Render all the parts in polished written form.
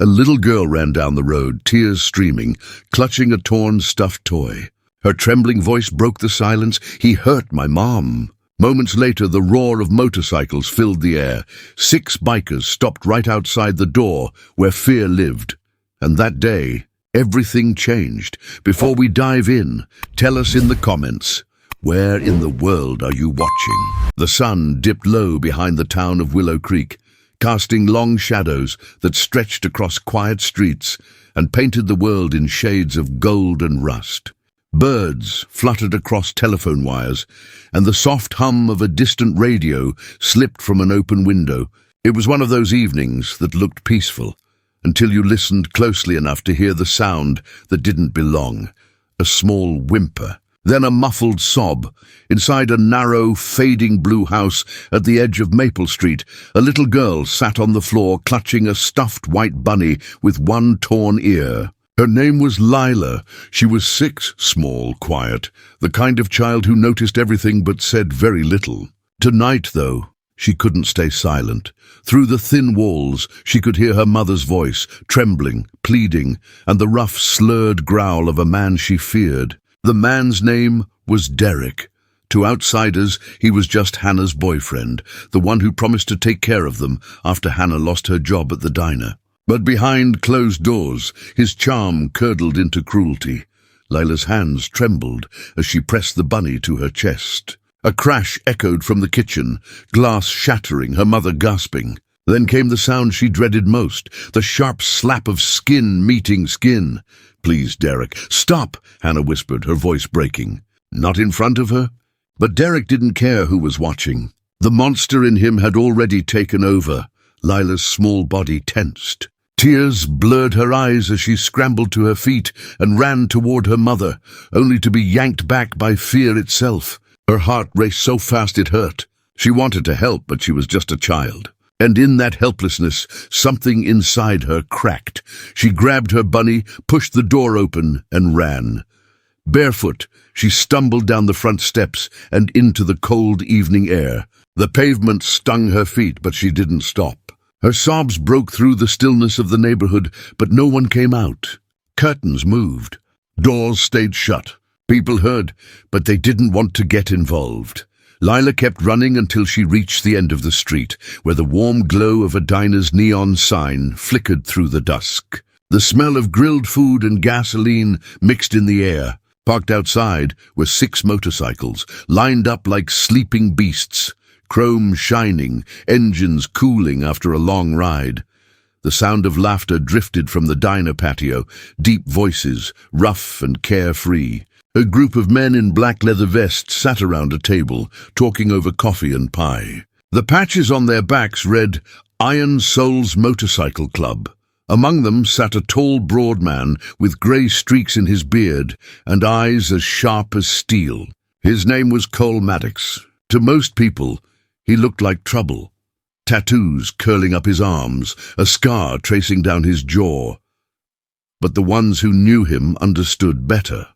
A little girl ran down the road, tears streaming, clutching a torn stuffed toy. Her trembling voice broke the silence. "He hurt my mom." Moments later, the roar of motorcycles filled the air. 6 bikers stopped right outside the door where fear lived. And that day, everything changed. Before we dive in, tell us in the comments, where in the world are you watching? The sun dipped low behind the town of Willow Creek, casting long shadows that stretched across quiet streets and painted the world in shades of gold and rust. Birds fluttered across telephone wires, and the soft hum of a distant radio slipped from an open window. It was one of those evenings that looked peaceful, until you listened closely enough to hear the sound that didn't belong, a small whimper. Then a muffled sob. Inside a narrow, fading blue house at the edge of Maple Street, a little girl sat on the floor clutching a stuffed white bunny with one torn ear. Her name was Lila. She was 6, small, quiet, the kind of child who noticed everything but said very little. Tonight, though, she couldn't stay silent. Through the thin walls, she could hear her mother's voice, trembling, pleading, and the rough, slurred growl of a man she feared. The man's name was Derek. To outsiders, he was just Hannah's boyfriend, the one who promised to take care of them after Hannah lost her job at the diner. But behind closed doors, his charm curdled into cruelty. Lila's hands trembled as she pressed the bunny to her chest. A crash echoed from the kitchen, glass shattering, her mother gasping. Then came the sound she dreaded most, the sharp slap of skin meeting skin. "Please, Derek, stop," Hannah whispered, her voice breaking. Not in front of her? But Derek didn't care who was watching. The monster in him had already taken over. Lila's small body tensed. Tears blurred her eyes as she scrambled to her feet and ran toward her mother, only to be yanked back by fear itself. Her heart raced so fast it hurt. She wanted to help, but she was just a child. And in that helplessness, something inside her cracked. She grabbed her bunny, pushed the door open, and ran. Barefoot, she stumbled down the front steps and into the cold evening air. The pavement stung her feet, but she didn't stop. Her sobs broke through the stillness of the neighborhood, but no one came out. Curtains moved. Doors stayed shut. People heard, but they didn't want to get involved. Lila kept running until she reached the end of the street, where the warm glow of a diner's neon sign flickered through the dusk. The smell of grilled food and gasoline mixed in the air. Parked outside were 6 motorcycles, lined up like sleeping beasts. Chrome shining, engines cooling after a long ride. The sound of laughter drifted from the diner patio, deep voices, rough and carefree. A group of men in black leather vests sat around a table, talking over coffee and pie. The patches on their backs read, "Iron Souls Motorcycle Club." Among them sat a tall, broad man with grey streaks in his beard and eyes as sharp as steel. His name was Cole Maddox. To most people, he looked like trouble. Tattoos curling up his arms, a scar tracing down his jaw. But the ones who knew him understood better.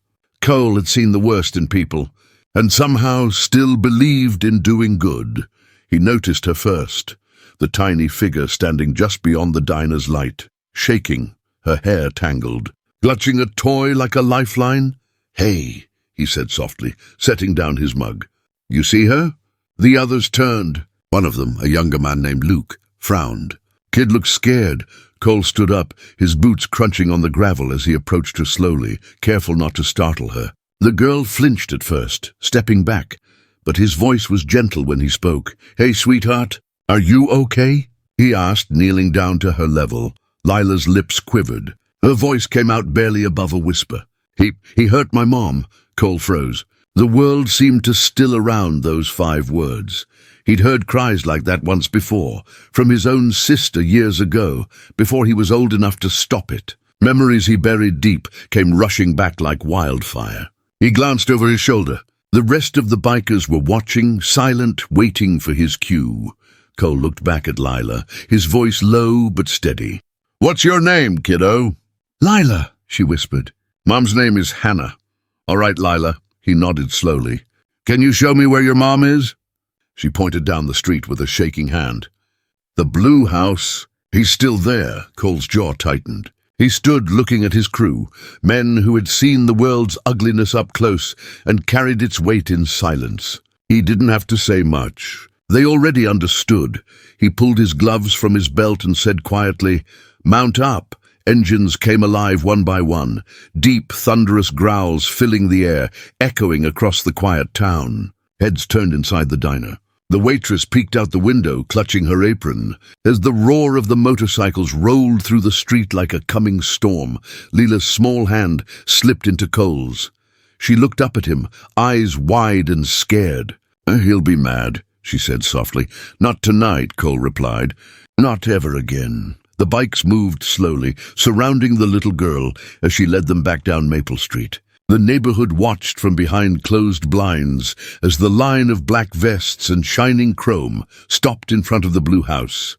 Cole had seen the worst in people, and somehow still believed in doing good. He noticed her first, the tiny figure standing just beyond the diner's light, shaking, her hair tangled, clutching a toy like a lifeline. "Hey," he said softly, setting down his mug. "You see her?" The others turned. One of them, a younger man named Luke, frowned. Kid looked scared. Cole stood up, his boots crunching on the gravel as he approached her slowly, careful not to startle her. The girl flinched at first, stepping back, but his voice was gentle when he spoke. "Hey, sweetheart, are you okay?" he asked, kneeling down to her level. Lila's lips quivered. Her voice came out barely above a whisper. He hurt my mom." Cole froze. The world seemed to still around those 5 words. He'd heard cries like that once before, from his own sister years ago, before he was old enough to stop it. Memories he buried deep came rushing back like wildfire. He glanced over his shoulder. The rest of the bikers were watching, silent, waiting for his cue. Cole looked back at Lila, his voice low but steady. "What's your name, kiddo?" "Lila," she whispered. "Mom's name is Hannah." "All right, Lila." He nodded slowly. "Can you show me where your mom is?" She pointed down the street with a shaking hand. The blue house, He's still there, Cole's jaw tightened. He stood looking at his crew, men who had seen the world's ugliness up close and carried its weight in silence. He didn't have to say much. They already understood. He pulled his gloves from his belt and said quietly, "Mount up." Engines came alive one by one, deep, thunderous growls filling the air, echoing across the quiet town. Heads turned inside the diner. The waitress peeked out the window, clutching her apron. As the roar of the motorcycles rolled through the street like a coming storm, Leela's small hand slipped into Cole's. She looked up at him, eyes wide and scared. "He'll be mad," she said softly. "Not tonight," Cole replied. "Not ever again." The bikes moved slowly, surrounding the little girl as she led them back down Maple Street. The neighborhood watched from behind closed blinds as the line of black vests and shining chrome stopped in front of the blue house.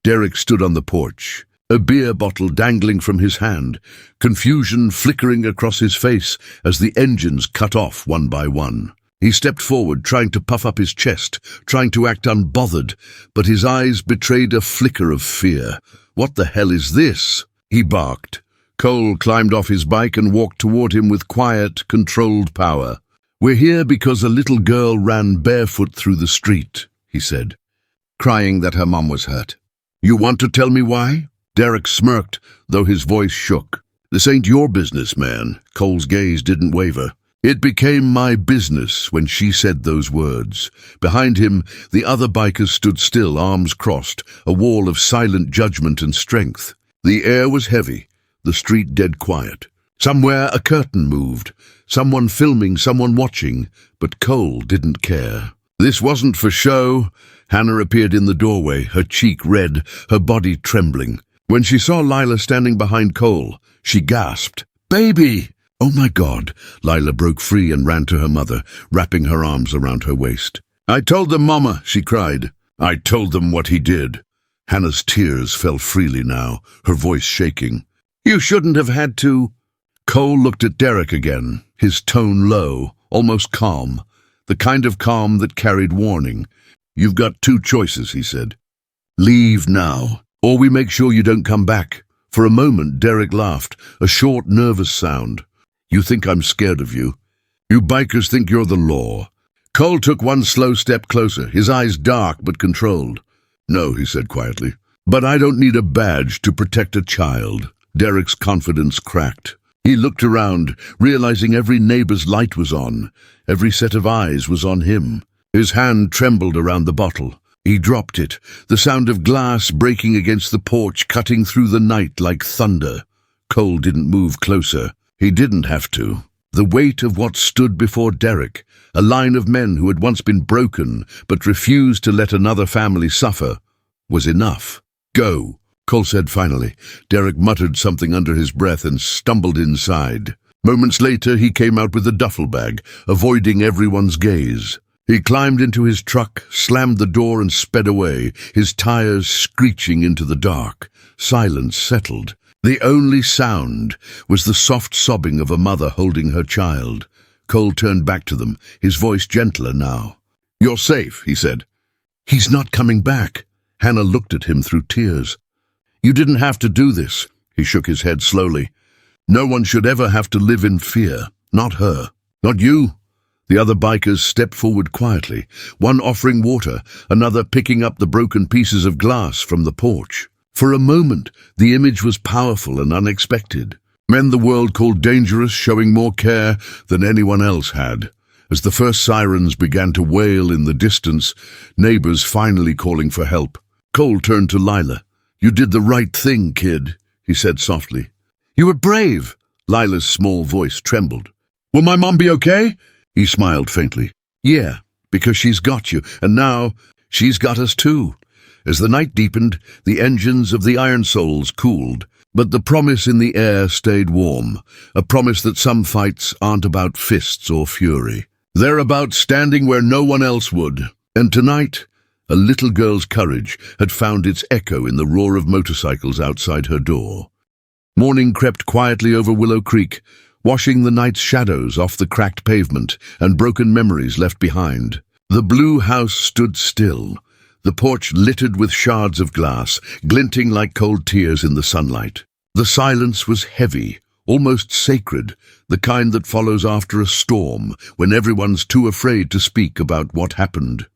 Derek stood on the porch, a beer bottle dangling from his hand, confusion flickering across his face as the engines cut off one by one. He stepped forward, trying to puff up his chest, trying to act unbothered, but his eyes betrayed a flicker of fear. "What the hell is this?" he barked. Cole climbed off his bike and walked toward him with quiet, controlled power. "We're here because a little girl ran barefoot through the street," he said, crying that her mom was hurt. "You want to tell me why?" Derek smirked, though his voice shook. "This ain't your business, man." Cole's gaze didn't waver. "It became my business when she said those words." Behind him, the other bikers stood still, arms crossed, a wall of silent judgment and strength. The air was heavy, the street dead quiet. Somewhere a curtain moved, someone filming, someone watching, but Cole didn't care. This wasn't for show. Hannah appeared in the doorway, her cheek red, her body trembling. When she saw Lila standing behind Cole, she gasped, "Baby!" "Oh my God!" Lila broke free and ran to her mother, wrapping her arms around her waist. "I told them, Mama," she cried. "I told them what he did." Hannah's tears fell freely now, her voice shaking. "You shouldn't have had to." Cole looked at Derek again, his tone low, almost calm, the kind of calm that carried warning. "You've got two choices," he said. "Leave now, or we make sure you don't come back." For a moment, Derek laughed, a short, nervous sound. "You think I'm scared of you? You bikers think you're the law." Cole took one slow step closer, his eyes dark but controlled. "No," he said quietly, "but I don't need a badge to protect a child." Derek's confidence cracked. He looked around, realizing every neighbor's light was on. Every set of eyes was on him. His hand trembled around the bottle. He dropped it, the sound of glass breaking against the porch cutting through the night like thunder. Cole didn't move closer. He didn't have to. The weight of what stood before Derek, a line of men who had once been broken but refused to let another family suffer, was enough. "Go," Cole said finally. Derek muttered something under his breath and stumbled inside. Moments later, he came out with a duffel bag, avoiding everyone's gaze. He climbed into his truck, slammed the door and sped away, his tires screeching into the dark. Silence settled. The only sound was the soft sobbing of a mother holding her child. Cole turned back to them, his voice gentler now. "You're safe," he said. "He's not coming back." Hannah looked at him through tears. "You didn't have to do this." He shook his head slowly. "No one should ever have to live in fear. Not her. Not you." The other bikers stepped forward quietly, one offering water, another picking up the broken pieces of glass from the porch. For a moment, the image was powerful and unexpected. Men the world called dangerous, showing more care than anyone else had. As the first sirens began to wail in the distance, neighbors finally calling for help. Cole turned to Lila. "You did the right thing, kid," he said softly. "You were brave." Lila's small voice trembled. "Will my mom be okay?" He smiled faintly. "Yeah, because she's got you, and now she's got us too." As the night deepened, the engines of the Iron Souls cooled, but the promise in the air stayed warm, a promise that some fights aren't about fists or fury. They're about standing where no one else would. And tonight, a little girl's courage had found its echo in the roar of motorcycles outside her door. Morning crept quietly over Willow Creek, washing the night's shadows off the cracked pavement and broken memories left behind. The blue house stood still, the porch littered with shards of glass, glinting like cold tears in the sunlight. The silence was heavy, almost sacred, the kind that follows after a storm, when everyone's too afraid to speak about what happened.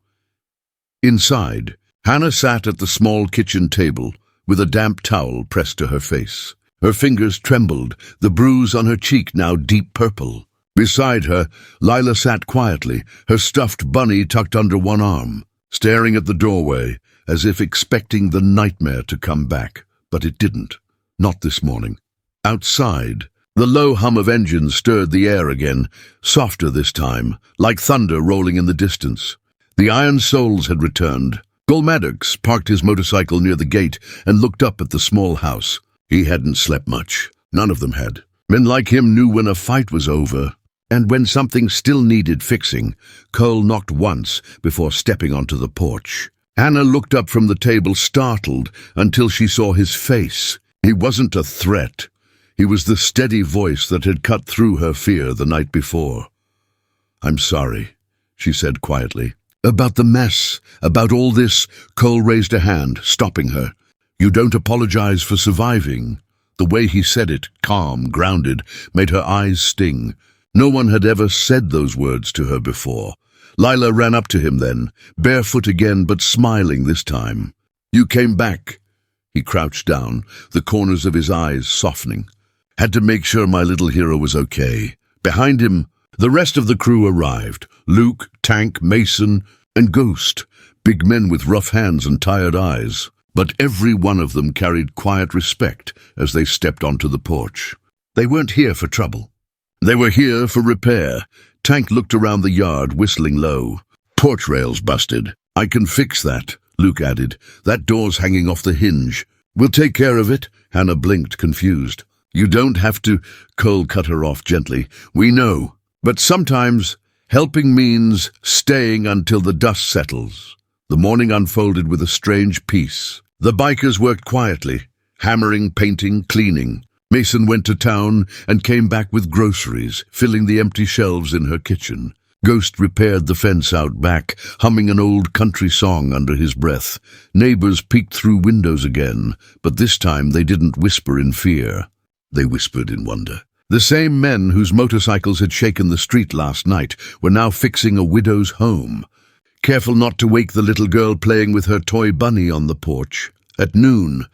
Inside, Hannah sat at the small kitchen table, with a damp towel pressed to her face. Her fingers trembled, the bruise on her cheek now deep purple. Beside her, Lila sat quietly, her stuffed bunny tucked under one arm, staring at the doorway, as if expecting the nightmare to come back. But it didn't. Not this morning. Outside, the low hum of engines stirred the air again, softer this time, like thunder rolling in the distance. The Iron Souls had returned. Cole Maddox parked his motorcycle near the gate and looked up at the small house. He hadn't slept much. None of them had. Men like him knew when a fight was over, and when something still needed fixing. Cole knocked once before stepping onto the porch. Hannah looked up from the table, startled, until she saw his face. He wasn't a threat. He was the steady voice that had cut through her fear the night before. "I'm sorry," she said quietly. "About the mess, about all this." Cole raised a hand, stopping her. "You don't apologize for surviving." The way he said it, calm, grounded, made her eyes sting. No one had ever said those words to her before. Lila ran up to him then, barefoot again but smiling this time. "You came back." He crouched down, the corners of his eyes softening. "Had to make sure my little hero was okay." Behind him, the rest of the crew arrived. Luke, Tank, Mason, and Ghost, big men with rough hands and tired eyes. But every one of them carried quiet respect as they stepped onto the porch. They weren't here for trouble. They were here for repair. Tank looked around the yard, whistling low. "Porch rail's busted. I can fix that," Luke added. "That door's hanging off the hinge." "We'll take care of it." Hannah blinked, confused. "You don't have to," Cole cut her off gently. "We know. But sometimes helping means staying until the dust settles." The morning unfolded with a strange peace. The bikers worked quietly, hammering, painting, cleaning. Mason went to town and came back with groceries, filling the empty shelves in her kitchen. Ghost repaired the fence out back, humming an old country song under his breath. Neighbors peeked through windows again, but this time they didn't whisper in fear. They whispered in wonder. The same men whose motorcycles had shaken the street last night were now fixing a widow's home. Careful not to wake the little girl playing with her toy bunny on the porch. At noon,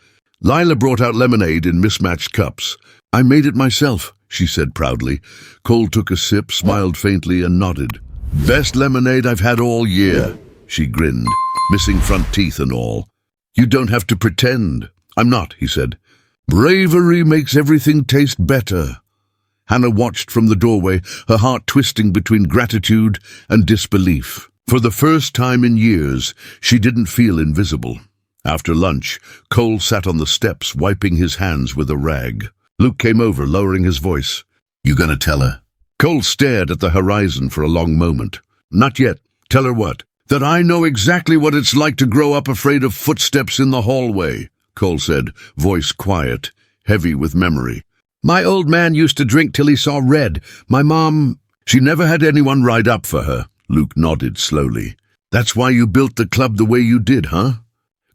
Lila brought out lemonade in mismatched cups. "I made it myself," she said proudly. Cole took a sip, smiled faintly, and nodded. "Best lemonade I've had all year," she grinned, missing front teeth and all. "You don't have to pretend." "I'm not," he said. "Bravery makes everything taste better." Hannah watched from the doorway, her heart twisting between gratitude and disbelief. For the first time in years, she didn't feel invisible. After lunch, Cole sat on the steps, wiping his hands with a rag. Luke came over, lowering his voice. "You gonna tell her?" Cole stared at the horizon for a long moment. "Not yet. Tell her what?" "That I know exactly what it's like to grow up afraid of footsteps in the hallway," Cole said, voice quiet, heavy with memory. "My old man used to drink till he saw red. My mom—" "She never had anyone ride up for her," Luke nodded slowly. "That's why you built the club the way you did, huh?"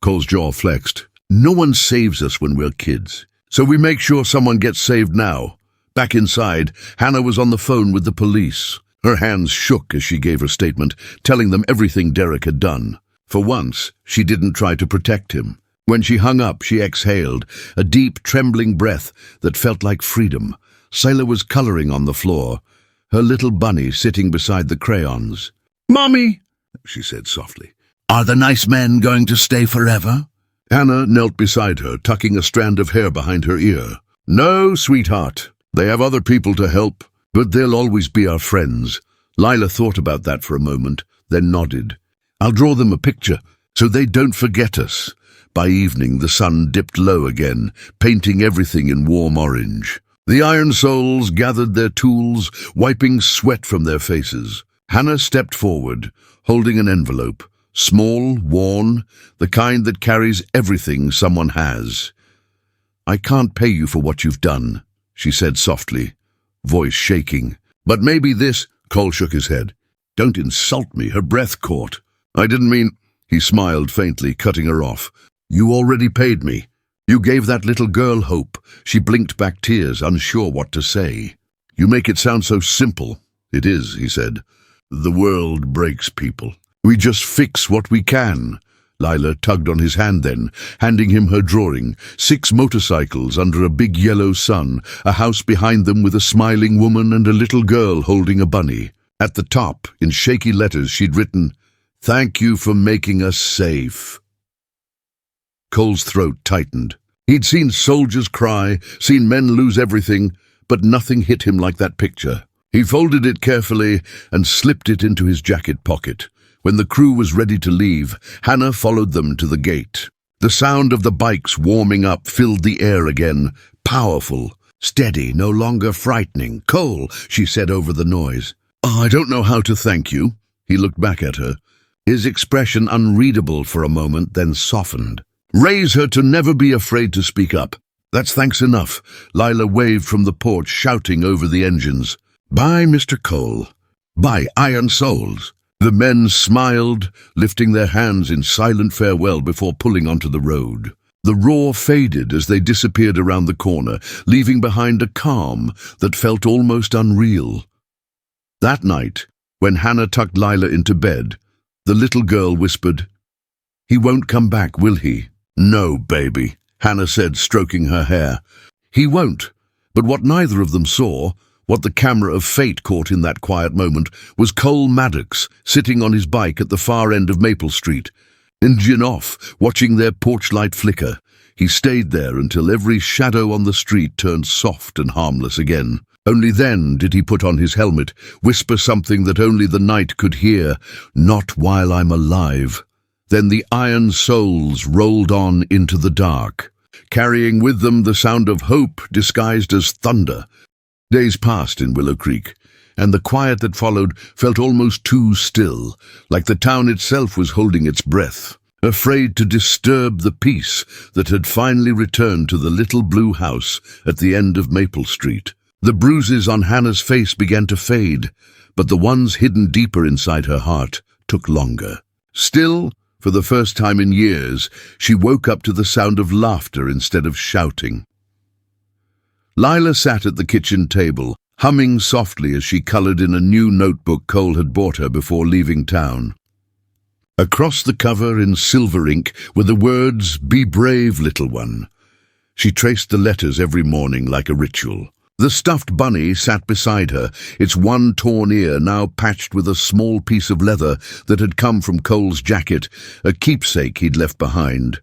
Cole's jaw flexed. "No one saves us when we're kids, so we make sure someone gets saved now." Back inside, Hannah was on the phone with the police. Her hands shook as she gave her statement, telling them everything Derek had done. For once, she didn't try to protect him. When she hung up, she exhaled, a deep, trembling breath that felt like freedom. Sayla was coloring on the floor, her little bunny sitting beside the crayons. "Mommy," she said softly. "Are the nice men going to stay forever?" Hannah knelt beside her, tucking a strand of hair behind her ear. "No, sweetheart. They have other people to help, but they'll always be our friends." Lila thought about that for a moment, then nodded. "I'll draw them a picture, so they don't forget us." By evening, the sun dipped low again, painting everything in warm orange. The Iron Souls gathered their tools, wiping sweat from their faces. Hannah stepped forward, holding an envelope. Small, worn, the kind that carries everything someone has. "I can't pay you for what you've done," she said softly, voice shaking. "But maybe this—" Cole shook his head. "Don't insult me," her breath caught. "I didn't mean—" He smiled faintly, cutting her off. "You already paid me. You gave that little girl hope." She blinked back tears, unsure what to say. "You make it sound so simple." "It is," he said. "The world breaks people. We just fix what we can." Lila tugged on his hand then, handing him her drawing. 6 motorcycles under a big yellow sun, a house behind them with a smiling woman and a little girl holding a bunny. At the top, in shaky letters, she'd written, "Thank you for making us safe." Cole's throat tightened. He'd seen soldiers cry, seen men lose everything, but nothing hit him like that picture. He folded it carefully and slipped it into his jacket pocket. When the crew was ready to leave, Hannah followed them to the gate. The sound of the bikes warming up filled the air again, powerful, steady, no longer frightening. "Cole," she said over the noise. "Oh, I don't know how to thank you." He looked back at her, his expression unreadable for a moment, then softened. "Raise her to never be afraid to speak up. That's thanks enough." Lila waved from the porch, shouting over the engines. "Bye, Mr. Cole. Bye, Iron Souls." The men smiled, lifting their hands in silent farewell before pulling onto the road. The roar faded as they disappeared around the corner, leaving behind a calm that felt almost unreal. That night, when Hannah tucked Lila into bed, the little girl whispered, "He won't come back, will he?" "No, baby," Hannah said, stroking her hair. "He won't." But what neither of them saw, what the camera of fate caught in that quiet moment, was Cole Maddox sitting on his bike at the far end of Maple Street, engine off, watching their porch light flicker. He stayed there until every shadow on the street turned soft and harmless again. Only then did he put on his helmet, whisper something that only the night could hear, "Not while I'm alive." Then the Iron Souls rolled on into the dark, carrying with them the sound of hope disguised as thunder. Days passed in Willow Creek, and the quiet that followed felt almost too still, like the town itself was holding its breath, afraid to disturb the peace that had finally returned to the little blue house at the end of Maple Street. The bruises on Hannah's face began to fade, but the ones hidden deeper inside her heart took longer. Still, for the first time in years, she woke up to the sound of laughter instead of shouting. Lila sat at the kitchen table, humming softly as she colored in a new notebook Cole had bought her before leaving town. Across the cover in silver ink were the words, "Be brave, little one." She traced the letters every morning like a ritual. The stuffed bunny sat beside her, its one torn ear now patched with a small piece of leather that had come from Cole's jacket, a keepsake he'd left behind.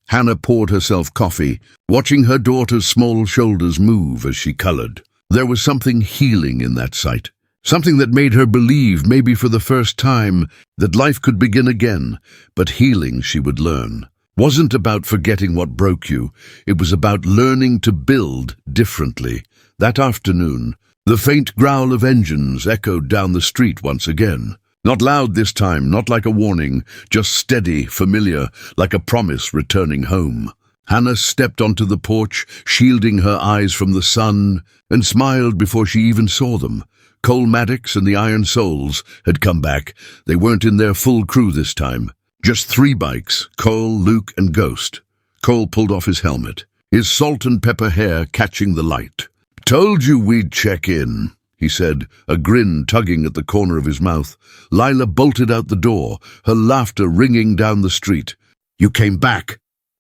Hannah poured herself coffee, watching her daughter's small shoulders move as she colored. There was something healing in that sight, something that made her believe, maybe for the first time, that life could begin again, but healing, she would learn, wasn't about forgetting what broke you. It was about learning to build differently. That afternoon, the faint growl of engines echoed down the street once again. Not loud this time, not like a warning, just steady, familiar, like a promise returning home. Hannah stepped onto the porch, shielding her eyes from the sun, and smiled before she even saw them. Cole Maddox and the Iron Souls had come back. They weren't in their full crew this time. Just 3 bikes, Cole, Luke, and Ghost. Cole pulled off his helmet, his salt and pepper hair catching the light. "Told you we'd check in," he said, a grin tugging at the corner of his mouth. Lila bolted out the door, her laughter ringing down the street. "You came back."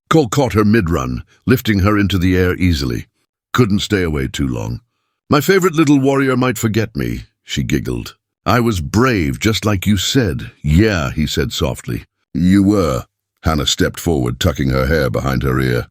Cole caught her mid-run, lifting her into the air easily. "Couldn't stay away too long. My favorite little warrior might forget me," she giggled. "I was brave, just like you said." "Yeah," he said softly. "You were." Hannah stepped forward, tucking her hair behind her ear.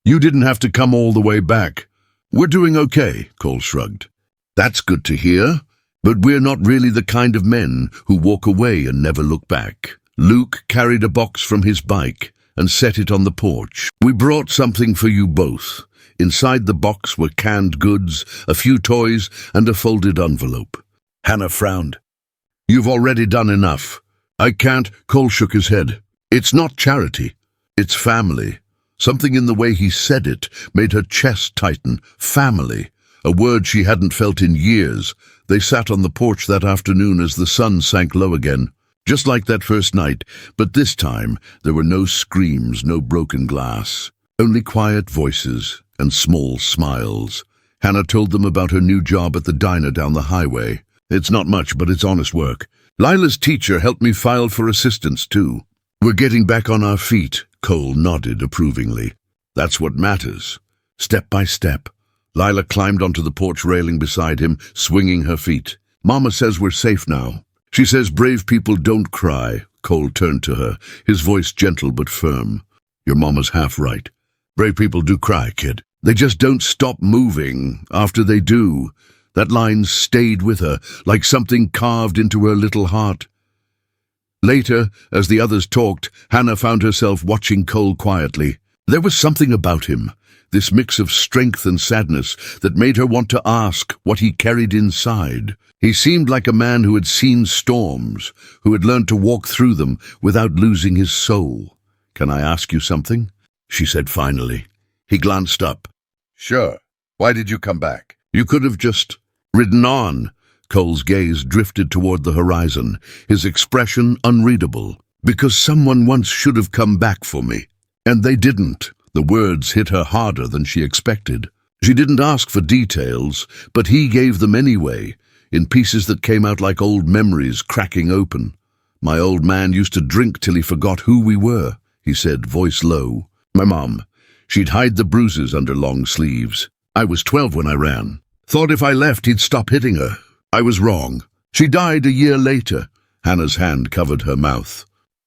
"You didn't have to come all the way back." "We're doing okay," Cole shrugged. "That's good to hear, but we're not really the kind of men who walk away and never look back." Luke carried a box from his bike and set it on the porch. "We brought something for you both." Inside the box were canned goods, a few toys, and a folded envelope. Hannah frowned. "You've already done enough." "I can't," Cole shook his head. "It's not charity. It's family." Something in the way he said it made her chest tighten. Family. A word she hadn't felt in years. They sat on the porch that afternoon as the sun sank low again. Just like that first night, but this time there were no screams, no broken glass, only quiet voices and small smiles. Hannah told them about her new job at the diner down the highway. It's not much, but it's honest work. Lila's teacher helped me file for assistance, too. We're getting back on our feet, Cole nodded approvingly. That's what matters. Step by step. Lila climbed onto the porch railing beside him, swinging her feet. Mama says we're safe now. She says brave people don't cry. Cole turned to her, his voice gentle but firm. Your mama's half right. Brave people do cry, kid. They just don't stop moving after they do. That line stayed with her, like something carved into her little heart. Later, as the others talked, Hannah found herself watching Cole quietly. There was something about him, this mix of strength and sadness, that made her want to ask what he carried inside. He seemed like a man who had seen storms, who had learned to walk through them without losing his soul. "Can I ask you something?" she said finally. He glanced up. "Sure. Why did you come back? You could have just ridden on." Cole's gaze drifted toward the horizon, his expression unreadable. "Because someone once should have come back for me. And they didn't." The words hit her harder than she expected. She didn't ask for details, but he gave them anyway, in pieces that came out like old memories cracking open. "My old man used to drink till he forgot who we were," he said, voice low. "My mom, she'd hide the bruises under long sleeves. I was 12 when I ran. Thought if I left he'd stop hitting her. I was wrong. She died a year later." Hannah's hand covered her mouth.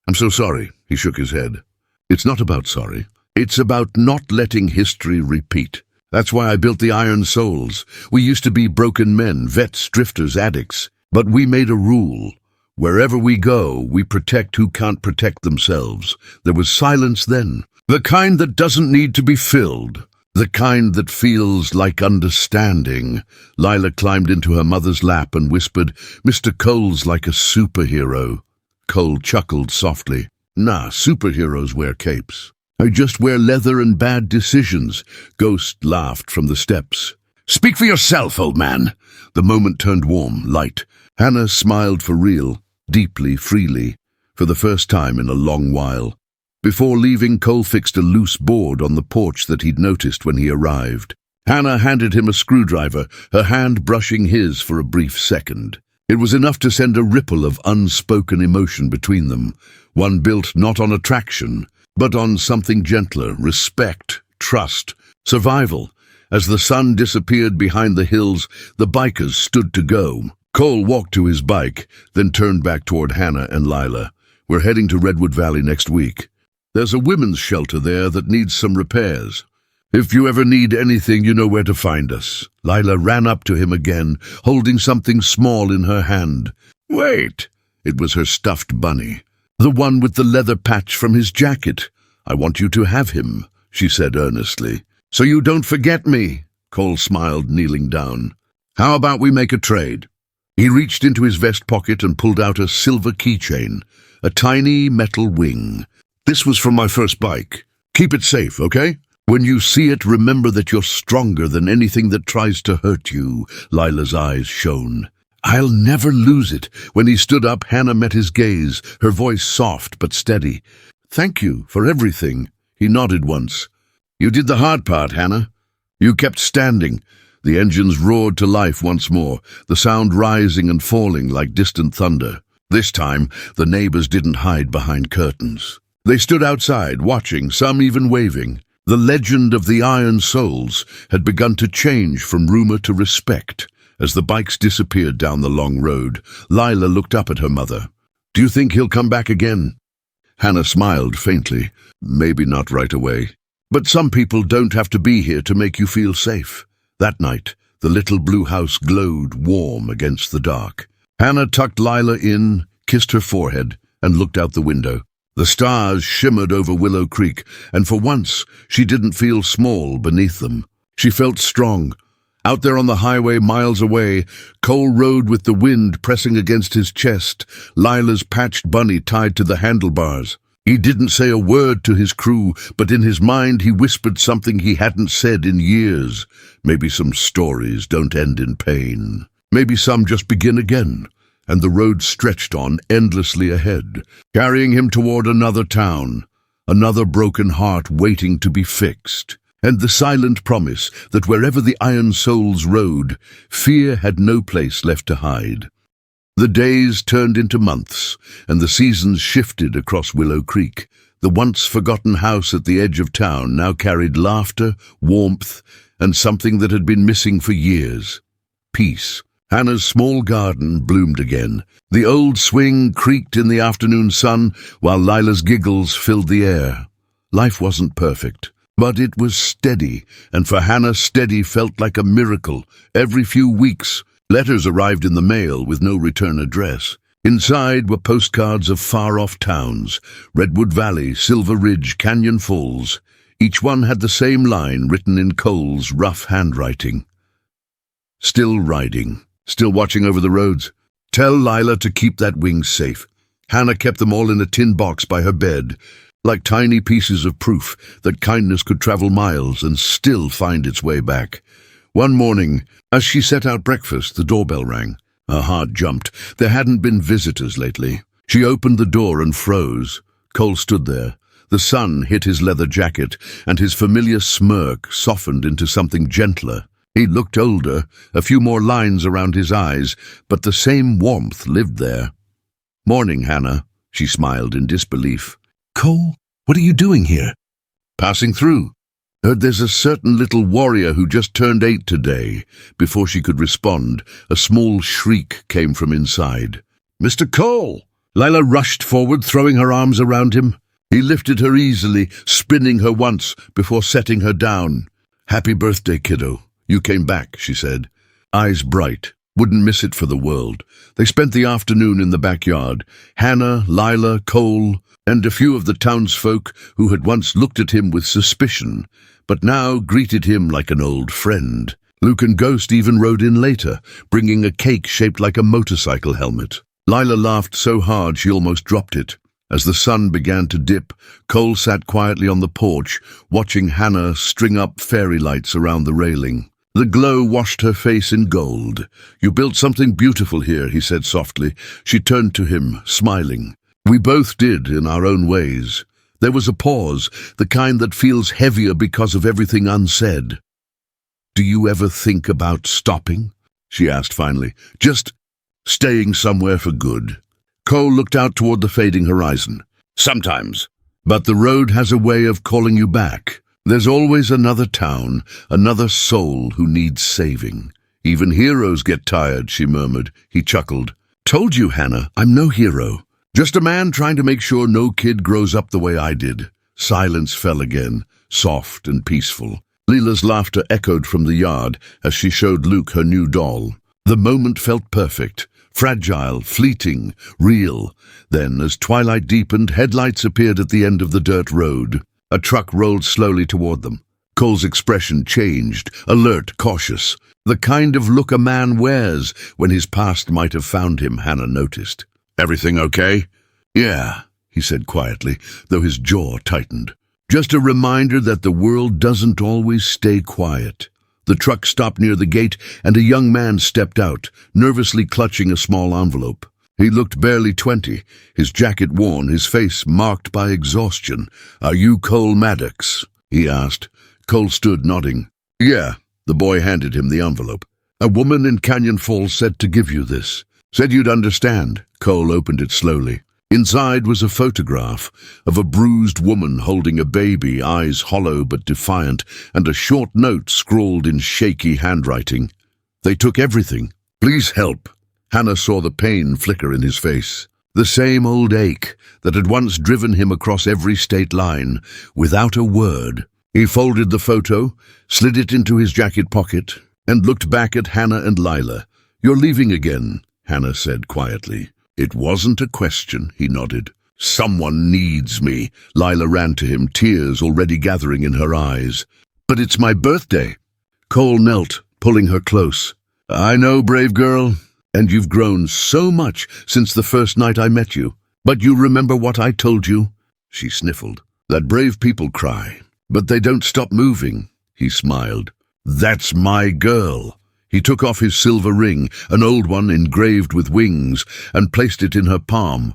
"I'm so sorry," he shook his head. "It's not about sorry. It's about not letting history repeat. That's why I built the Iron Souls. We used to be broken men, vets, drifters, addicts. But we made a rule. Wherever we go, we protect who can't protect themselves. There was silence then. The kind that doesn't need to be filled. The kind that feels like understanding." Lila climbed into her mother's lap and whispered, "Mr. Cole's like a superhero." Cole chuckled softly. "Nah, superheroes wear capes. I just wear leather and bad decisions." Ghost laughed from the steps. "Speak for yourself, old man." The moment turned warm, light. Hannah smiled for real, deeply, freely, for the first time in a long while. Before leaving, Cole fixed a loose board on the porch that he'd noticed when he arrived. Hannah handed him a screwdriver, her hand brushing his for a brief second. It was enough to send a ripple of unspoken emotion between them, one built not on attraction, but on something gentler: respect, trust, survival. As the sun disappeared behind the hills, the bikers stood to go. Cole walked to his bike, then turned back toward Hannah and Lila. "We're heading to Redwood Valley next week. There's a women's shelter there that needs some repairs. If you ever need anything, you know where to find us." Lila ran up to him again, holding something small in her hand. "Wait!" It was her stuffed bunny. "The one with the leather patch from his jacket. I want you to have him," she said earnestly. "So you don't forget me." Cole smiled, kneeling down. "How about we make a trade?" He reached into his vest pocket and pulled out a silver keychain, a tiny metal wing. "This was from my first bike. Keep it safe, okay? When you see it, remember that you're stronger than anything that tries to hurt you." Lila's eyes shone. "I'll never lose it." When he stood up, Hannah met his gaze, her voice soft but steady. "Thank you for everything." He nodded once. "You did the hard part, Hannah. You kept standing." The engines roared to life once more, the sound rising and falling like distant thunder. This time, the neighbors didn't hide behind curtains. They stood outside, watching, some even waving. The legend of the Iron Souls had begun to change from rumor to respect. As the bikes disappeared down the long road, Lila looked up at her mother. "Do you think he'll come back again?" Hannah smiled faintly. "Maybe not right away. But some people don't have to be here to make you feel safe." That night, the little blue house glowed warm against the dark. Hannah tucked Lila in, kissed her forehead, and looked out the window. The stars shimmered over Willow Creek, and for once she didn't feel small beneath them. She felt strong. Out there on the highway, miles away, Cole rode with the wind pressing against his chest, Lila's patched bunny tied to the handlebars. He didn't say a word to his crew, but in his mind he whispered something he hadn't said in years. Maybe some stories don't end in pain. Maybe some just begin again. and the road stretched on endlessly ahead, carrying him toward another town, another broken heart waiting to be fixed, and the silent promise that wherever the iron souls rode, fear had no place left to hide. The days turned into months, and the seasons shifted across Willow Creek. The once-forgotten house at the edge of town now carried laughter, warmth, and something that had been missing for years: peace. Hannah's small garden bloomed again. The old swing creaked in the afternoon sun, while Lila's giggles filled the air. Life wasn't perfect, but it was steady, and for Hannah, steady felt like a miracle. Every few weeks, letters arrived in the mail with no return address. Inside were postcards of far-off towns: Redwood Valley, Silver Ridge, Canyon Falls. Each one had the same line written in Cole's rough handwriting. Still riding, still watching over the roads. Tell Lila to keep that wing safe. Hannah kept them all in a tin box by her bed, like tiny pieces of proof that kindness could travel miles and still find its way back. One morning, as she set out breakfast, the doorbell rang. Her heart jumped. There hadn't been visitors lately. She opened the door and froze. Cole stood there. The sun hit his leather jacket, and his familiar smirk softened into something gentler. He looked older, a few more lines around his eyes, but the same warmth lived there. "Morning, Hannah," she smiled in disbelief. "Cole, what are you doing here?" "Passing through. Heard there's a certain little warrior who just turned 8 today." Before she could respond, a small shriek came from inside. "Mr. Cole!" Lila rushed forward, throwing her arms around him. He lifted her easily, spinning her once before setting her down. "Happy birthday, kiddo. You came back," she said, eyes bright. Wouldn't miss it for the world. They spent the afternoon in the backyard. Hannah, Lila, Cole, and a few of the townsfolk who had once looked at him with suspicion, but now greeted him like an old friend. Luke and Ghost even rode in later, bringing a cake shaped like a motorcycle helmet. Lila laughed so hard she almost dropped it. As the sun began to dip, Cole sat quietly on the porch, watching Hannah string up fairy lights around the railing. The glow washed her face in gold. "You built something beautiful here," he said softly. She turned to him, smiling. "We both did, in our own ways." There was a pause, the kind that feels heavier because of everything unsaid. "Do you ever think about stopping?" she asked finally. "Just staying somewhere for good?" Cole looked out toward the fading horizon. "Sometimes. But the road has a way of calling you back. There's always another town, another soul who needs saving. Even heroes get tired," she murmured. He chuckled. "Told you, Hannah, I'm no hero. Just a man trying to make sure no kid grows up the way I did." Silence fell again, soft and peaceful. Lila's laughter echoed from the yard as she showed Luke her new doll. The moment felt perfect. Fragile, fleeting, real. Then, as twilight deepened, headlights appeared at the end of the dirt road. A truck rolled slowly toward them. Cole's expression changed, alert, cautious. The kind of look a man wears when his past might have found him, Hannah noticed. "Everything okay?" "Yeah," he said quietly, though his jaw tightened. "Just a reminder that the world doesn't always stay quiet." The truck stopped near the gate, and a young man stepped out, nervously clutching a small envelope. He looked barely 20, his jacket worn, his face marked by exhaustion. "Are you Cole Maddox?" he asked. Cole stood nodding. "Yeah." The boy handed him the envelope. "A woman in Canyon Falls said to give you this. Said you'd understand." Cole opened it slowly. Inside was a photograph of a bruised woman holding a baby, eyes hollow but defiant, and a short note scrawled in shaky handwriting. "They took everything. Please help." Hannah saw the pain flicker in his face. The same old ache that had once driven him across every state line, without a word. He folded the photo, slid it into his jacket pocket, and looked back at Hannah and Lila. "You're leaving again," Hannah said quietly. "It wasn't a question," he nodded. "Someone needs me." Lila ran to him, tears already gathering in her eyes. "But it's my birthday." Cole knelt, pulling her close. "I know, brave girl. And you've grown so much since the first night I met you. But you remember what I told you?" She sniffled. "That brave people cry, but they don't stop moving." He smiled. "That's my girl." He took off his silver ring, an old one engraved with wings, and placed it in her palm.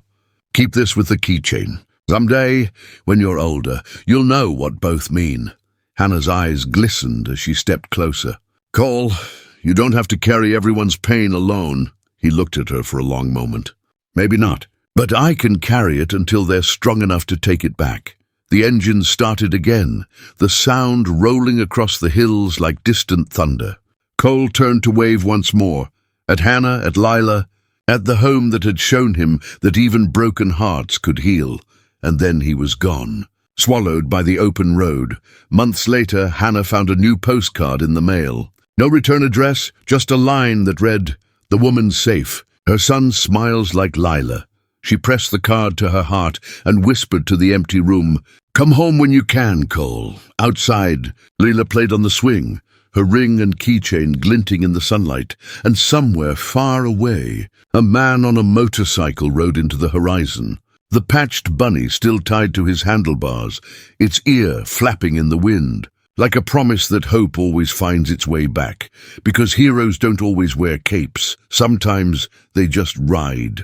"Keep this with the keychain. Someday, when you're older, you'll know what both mean." Hannah's eyes glistened as she stepped closer. "Cole, you don't have to carry everyone's pain alone." He looked at her for a long moment. "Maybe not, but I can carry it until they're strong enough to take it back." The engine started again, the sound rolling across the hills like distant thunder. Cole turned to wave once more, at Hannah, at Lila, at the home that had shown him that even broken hearts could heal, and then he was gone, swallowed by the open road. Months later, Hannah found a new postcard in the mail. No return address, just a line that read, "The woman's safe. Her son smiles like Lila." She pressed the card to her heart and whispered to the empty room, "Come home when you can, Cole." Outside, Lila played on the swing, her ring and keychain glinting in the sunlight, and somewhere far away, a man on a motorcycle rode into the horizon. The patched bunny still tied to his handlebars, its ear flapping in the wind, like a promise that hope always finds its way back, because heroes don't always wear capes. Sometimes they just ride.